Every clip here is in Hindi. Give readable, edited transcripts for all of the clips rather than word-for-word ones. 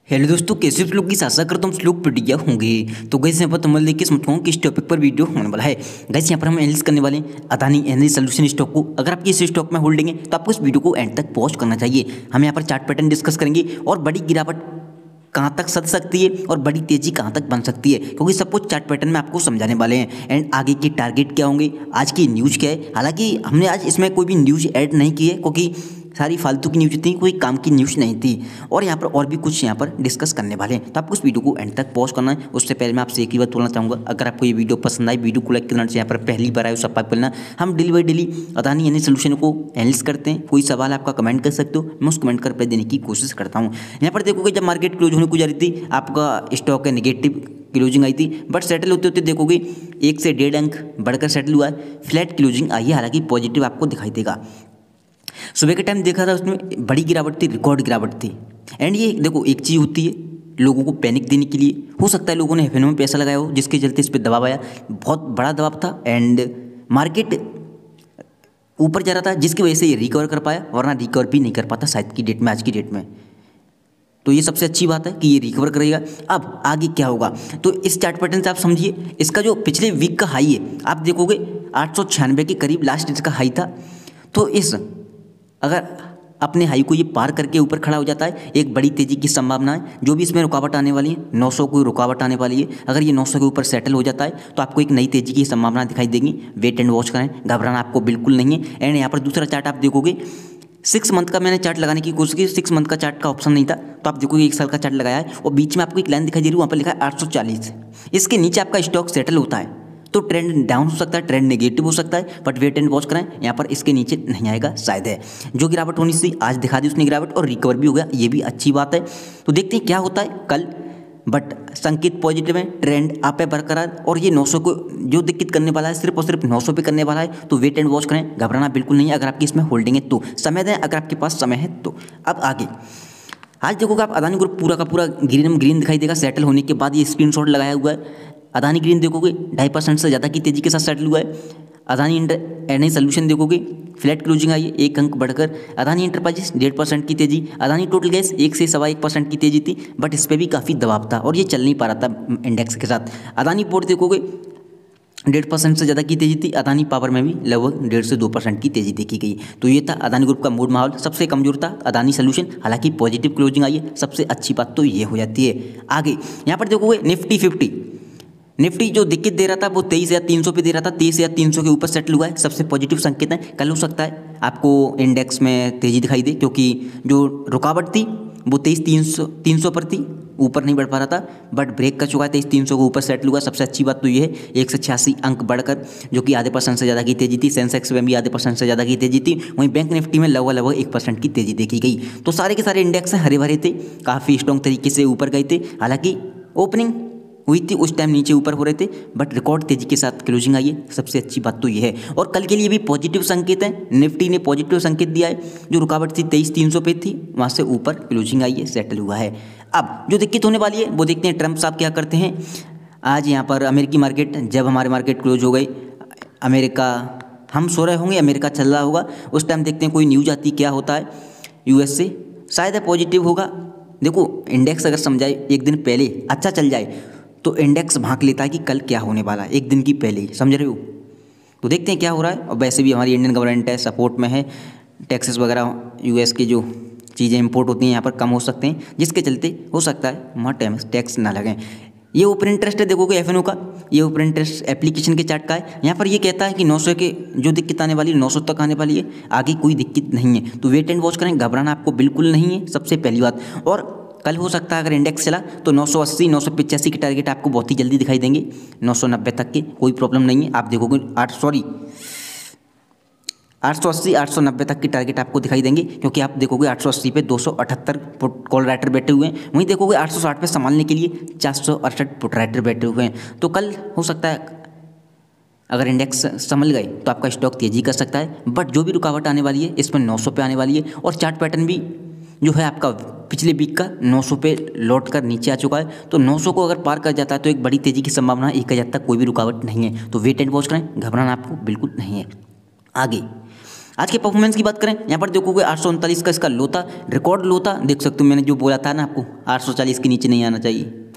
हेलो दोस्तों, कैसे आप लोग की आशा करता हूँ आप लोग बढ़िया होंगे। तो गैस यहाँ पर तुम देखिए समझाऊँ कि इस टॉपिक पर वीडियो होने वाला है। गैस यहाँ पर हम एनालिसिस करने वाले हैं अदानी एनर्जी सॉल्यूशन स्टॉक को। अगर आपकी इस स्टॉक में होल्डिंग है तो आपको इस वीडियो को एंड तक वॉच करना चाहिए। हम यहाँ पर चार्ट पैटर्न डिस्कस करेंगे और बड़ी गिरावट कहाँ तक सध सकती है और बड़ी तेजी कहाँ तक बन सकती है, क्योंकि सब कुछ चार्ट पैटर्न में आपको समझाने वाले हैं। एंड आगे के टारगेट क्या होंगे, आज की न्यूज़ क्या है। हालांकि हमने आज इसमें कोई भी न्यूज़ ऐड नहीं की है क्योंकि सारी फालतू की न्यूज़ थी, कोई काम की न्यूज़ नहीं थी। और यहाँ पर और भी कुछ यहाँ पर डिस्कस करने वाले हैं, तो आपको इस वीडियो को एंड तक पॉज करना है। उससे पहले मैं आपसे एक ही बात बोलना चाहूँगा, अगर आपको ये वीडियो पसंद आई, वीडियो को लाइक करना चाहिए। यहाँ पर पहली बार आए हो सब्सक्राइब करना। हम daily by daily Adani energy solution को एनालिसिस करते हैं। कोई सवाल आपका कमेंट कर सकते हो, मैं उस कमेंट कर रिप्लाई देने की कोशिश करता हूँ। यहाँ पर देखोगे जब मार्केट क्लोज होने को जा रही थी, आपका स्टॉक है नेगेटिव क्लोजिंग आई थी, बट सेटल होते होते देखोगे 1 से 1.5 अंक बढ़कर सेटल हुआ है। फ्लैट क्लोजिंग आई है, हालांकि पॉजिटिव आपको दिखाई देगा। सुबह के टाइम देखा था उसमें बड़ी गिरावट थी, रिकॉर्ड गिरावट थी। एंड ये देखो एक चीज़ होती है लोगों को पैनिक देने के लिए, हो सकता है लोगों ने एफएनओ में पैसा लगाया हो जिसके चलते इस पर दबाव आया, बहुत बड़ा दबाव था। एंड मार्केट ऊपर जा रहा था जिसकी वजह से ये रिकवर कर पाया, वरना रिकवर भी नहीं कर पाता शायद की डेट में, आज की डेट में। तो ये सबसे अच्छी बात है कि ये रिकवर करेगा। अब आगे क्या होगा, तो इस चार्ट पैटर्न से आप समझिए, इसका जो पिछले वीक का हाई है आप देखोगे 896 के करीब लास्ट इसका हाई था। तो इस अगर अपने हाई को ये पार करके ऊपर खड़ा हो जाता है, एक बड़ी तेजी की संभावना है। जो भी इसमें रुकावट आने वाली है, 900 को रुकावट आने वाली है। अगर ये 900 के ऊपर सेटल हो जाता है तो आपको एक नई तेजी की संभावना दिखाई देगी। वेट एंड वॉच करें, घबराना आपको बिल्कुल नहीं है। एंड यहाँ पर दूसरा चार्ट आप देखोगे 6 मंथ का मैंने चार्ट लगाने की कोशिश की, 6 मंथ का चार्ट का ऑप्शन नहीं था, तो आप देखोगे 1 साल का चार्ट लगाया है और बीच में आपको एक लाइन दिखाई दे रही है, वहाँ पर लिखा है 840। इसके नीचे आपका स्टॉक सेटल होता है तो ट्रेंड डाउन हो सकता है, ट्रेंड नेगेटिव हो सकता है, बट वेट एंड वॉच करें। यहाँ पर इसके नीचे नहीं आएगा शायद है। जो गिरावट होनी थी आज दिखा दी उसने गिरावट, और रिकवर भी हो गया, ये भी अच्छी बात है। तो देखते हैं क्या होता है कल, बट संकेत पॉजिटिव है, ट्रेंड आप है बरकरार। और ये 900 को जो दिक्कत करने वाला है सिर्फ और सिर्फ 900 पे करने वाला है, तो वेट एंड वॉच करें, घबराना बिल्कुल नहीं है। अगर आपकी इसमें होल्डिंग है तो समय दें, अगर आपके पास समय है तो। अब आगे आज देखोगे आप अदानी ग्रुप पूरा का पूरा ग्रीन दिखाई देगा सेटल होने के बाद। ये स्क्रीनशॉट लगाया हुआ है, अदानी ग्रीन देखोगे 2.5% से ज़्यादा की तेज़ी के साथ सेटल हुआ है। अदानी एनर्जी सॉल्यूशन देखोगे फ्लैट क्लोजिंग आई है, 1 अंक बढ़कर। अदानी एंटरप्राइजेस 1.5% की तेज़ी। अदानी टोटल गैस 1 से 1.25% की तेज़ी थी, बट इस पर भी काफ़ी दबाव था और ये चल नहीं पा रहा था इंडेक्स के साथ। अदानी पोर्ट देखोगे 1.5% से ज़्यादा की तेज़ी थी। अदानी पावर में भी लगभग 1.5 से 2% की तेज़ी देखी गई। तो ये था अदानी ग्रुप का मूड माहौल। सबसे कमजोर था अदानी सॉल्यूशन, हालांकि पॉजिटिव क्लोजिंग आई है, सबसे अच्छी बात तो ये हो जाती है। आगे यहाँ पर देखोगे निफ्टी 50, निफ्टी जो दिक्कत दे रहा था वो 23,300 पे दे रहा था, 23,300 के ऊपर सेटल हुआ है, सबसे पॉजिटिव संकेत है। कल हो सकता है आपको इंडेक्स में तेज़ी दिखाई दे, क्योंकि जो रुकावट थी वो 23,300 पर थी, ऊपर नहीं बढ़ पा रहा था, बट ब्रेक कर चुका है, 23,300 के ऊपर सेटल हुआ। सबसे अच्छी बात तो ये है 186 अंक बढ़कर, जो कि आधे % से ज़्यादा की तेज़ी थी। सेंसेक्स में भी आधे % से ज़्यादा की तेज़ी थी। वहीं बैंक निफ्टी में लगभग 1% की तेज़ी देखी गई। तो सारे के सारे इंडेक्स हरे भरे थे, काफ़ी स्ट्रॉन्ग तरीके से ऊपर गए थे। हालांकि ओपनिंग हुई थी उस टाइम नीचे ऊपर हो रहे थे, बट रिकॉर्ड तेजी के साथ क्लोजिंग आई है, सबसे अच्छी बात तो ये है। और कल के लिए भी पॉजिटिव संकेत है, निफ्टी ने पॉजिटिव संकेत दिया है। जो रुकावट थी 23,300 पे थी, वहाँ से ऊपर क्लोजिंग आई है, सेटल हुआ है। अब जो दिक्कत होने वाली है वो देखते हैं ट्रम्प साहब क्या करते हैं। आज यहाँ पर अमेरिकी मार्केट, जब हमारे मार्केट क्लोज हो गई, अमेरिका हम सो रहे होंगे, अमेरिका चल रहा होगा, उस टाइम देखते हैं कोई न्यूज़ आती क्या होता है US से, शायद पॉजिटिव होगा। देखो इंडेक्स अगर समझाए एक दिन पहले अच्छा चल जाए तो इंडेक्स भांक लेता है कि कल क्या होने वाला है, एक दिन की पहले ही, समझ रहे हो। तो देखते हैं क्या हो रहा है। और वैसे भी हमारी इंडियन गवर्नमेंट है, सपोर्ट में है, टैक्सेस वगैरह US की जो चीज़ें इंपोर्ट होती हैं यहाँ पर कम हो सकते हैं, जिसके चलते हो सकता है वहाँ टैक्स ना लगें। ये ओपन इंटरेस्ट है देखोगे एफएनओ का, ये ओपन इंटरेस्ट एप्लीकेशन के चार्ट का है। यहाँ पर ये कहता है कि 900 के जो दिक्कत आने वाली है 900 तक आने वाली है, आगे कोई दिक्कत नहीं है। तो वेट एंड वॉच करें, घबराना आपको बिल्कुल नहीं है, सबसे पहली बात। और कल हो सकता है अगर इंडेक्स चला तो 980 985 के टारगेट आपको बहुत ही जल्दी दिखाई देंगे, 990 तक के कोई प्रॉब्लम नहीं है। आप देखोगे 880 890 तक की टारगेट आपको दिखाई देंगे, क्योंकि आप देखोगे 880 पे 278 पुट कॉल राइटर बैठे हुए हैं, वहीं देखोगे 860 पे संभालने के लिए 468 पुट राइटर बैठे हुए हैं। तो कल हो सकता है अगर इंडेक्स संभल गए तो आपका स्टॉक तेजी कर सकता है, बट जो भी रुकावट आने वाली है इसमें 900 पे आने वाली है। और चार्ट पैटर्न भी जो है आपका पिछले वीक का 900 पे लौट कर नीचे आ चुका है, तो 900 को अगर पार कर जाता है तो एक बड़ी तेजी की संभावना, 1000 तक कोई भी रुकावट नहीं है। तो वेट एंड वॉच करें, घबराना आपको बिल्कुल नहीं है। आगे आज के परफॉर्मेंस की बात करें, यहाँ पर देखोगे 839 का इसका लो था, रिकॉर्ड लो था, देख सकते हो मैंने जो बोला था ना आपको 840 के नीचे नहीं आना चाहिए,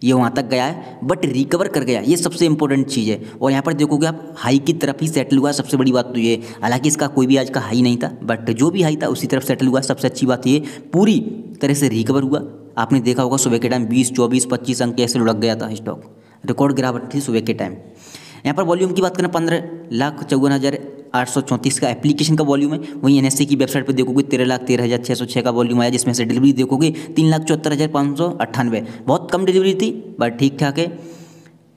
ये वहाँ तक गया है बट रिकवर कर गया, ये सबसे इंपॉर्टेंट चीज़ है। और यहाँ पर देखोगे आप हाई की तरफ ही सेटल हुआ, सबसे बड़ी बात तो ये, हालांकि इसका कोई भी आज का हाई नहीं था बट जो भी हाई था उसी तरफ सेटल हुआ, सबसे अच्छी बात ये पूरी तरह से रिकवर हुआ। आपने देखा होगा सुबह के टाइम 20, 24, 25 अंक ऐसे लुढ़क गया था स्टॉक, रिकॉर्ड गिरावट थी सुबह के टाइम। यहाँ पर वॉल्यूम की बात करें 15,54,834 का एप्लीकेशन का वॉल्यूम है। वहीं एनएससी की वेबसाइट पर देखोगे 13,13,606 का वॉल्यूम आया, जिसमें से डिलीवरी देखोगे 3,74,598, बहुत कम डिलीवरी थी बट ठीक ठाक है।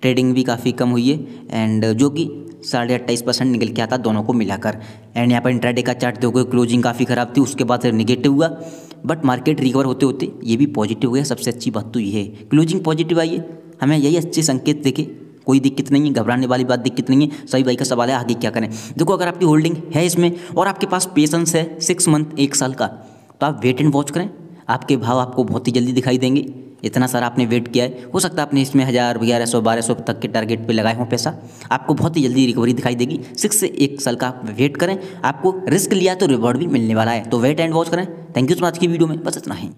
ट्रेडिंग भी काफ़ी कम हुई है एंड जो कि 28.5% निकल के आता दोनों को मिलाकर। एंड यहाँ पर इंट्राडे का चार्ट देखोगे, क्लोजिंग काफ़ी ख़राब थी, उसके बाद नेगेटिव हुआ बट मार्केट रिकवर होते होते ये भी पॉजिटिव हो गया। सबसे अच्छी बात तो ये है क्लोजिंग पॉजिटिव आई है, हमें यही अच्छे संकेत देखे, कोई दिक्कत नहीं है, घबराने वाली बात दिक्कत नहीं है। सभी भाई का सवाल है आगे क्या करें। देखो अगर आपकी होल्डिंग है इसमें और आपके पास पेशेंस है 6 मंथ 1 साल का, तो आप वेट एंड वॉच करें, आपके भाव आपको बहुत ही जल्दी दिखाई देंगे। इतना सारा आपने वेट किया है, हो सकता है आपने इसमें 1000, 1100, 1200 तक के टारगेट पे लगाए हों पैसा, आपको बहुत ही जल्दी रिकवरी दिखाई देगी। 6 से 1 साल का आप वेट करें, आपको रिस्क लिया तो रिवॉर्ड भी मिलने वाला है, तो वेट एंड वॉच करें। थैंक यू सो मच की वीडियो में बस इतना ही।